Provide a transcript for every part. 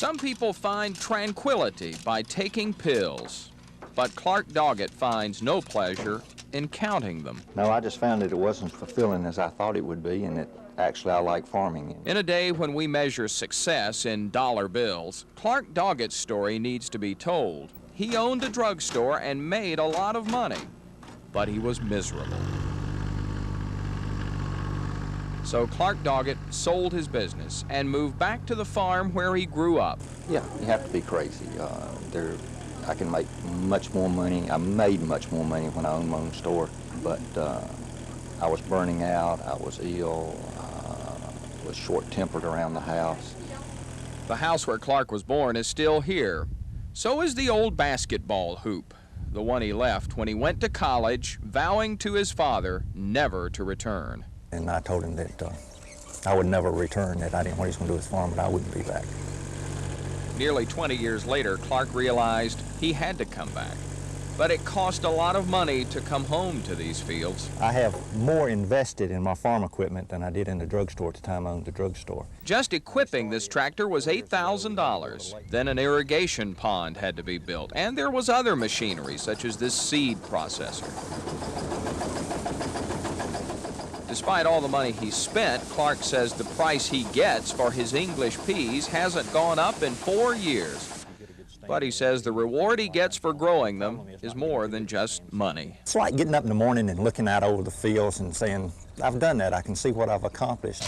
Some people find tranquility by taking pills, but Clark Doggett finds no pleasure in counting them. No, I just found that it wasn't fulfilling as I thought it would be, and that actually I like farming. In a day when we measure success in dollar bills, Clark Doggett's story needs to be told. He owned a drugstore and made a lot of money, but he was miserable. So Clark Doggett sold his business and moved back to the farm where he grew up. Yeah, you have to be crazy. I can make much more money. I made much more money when I owned my own store, but I was burning out, I was ill, was short-tempered around the house. The house where Clark was born is still here. So is the old basketball hoop, the one he left when he went to college, vowing to his father never to return. And I told him that I would never return, that I didn't know what he was going to do with his farm, but I wouldn't be back. Nearly 20 years later, Clark realized he had to come back. But it cost a lot of money to come home to these fields. I have more invested in my farm equipment than I did in the drugstore at the time I owned the drugstore. Just equipping this tractor was $8,000. Then an irrigation pond had to be built, and there was other machinery, such as this seed processor. Despite all the money he spent, Clark says the price he gets for his English peas hasn't gone up in 4 years. But he says the reward he gets for growing them is more than just money. It's like getting up in the morning and looking out over the fields and saying, I've done that, I can see what I've accomplished.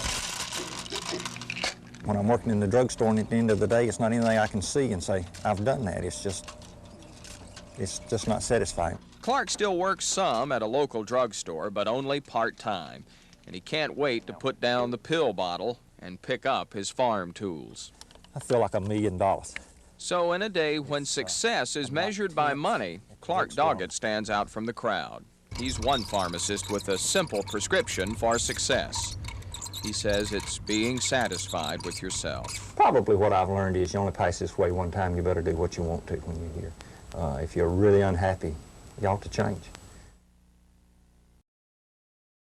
When I'm working in the drugstore and at the end of the day, it's not anything I can see and say, I've done that. It's just not satisfying. Clark still works some at a local drugstore, but only part-time. And he can't wait to put down the pill bottle and pick up his farm tools. I feel like $1 million. So in a day when success is measured by money, Clark Doggett stands out from the crowd. He's one pharmacist with a simple prescription for success. He says it's being satisfied with yourself. Probably what I've learned is you only pass this way one time, you better do what you want to when you're here. If you're really unhappy, you ought to change.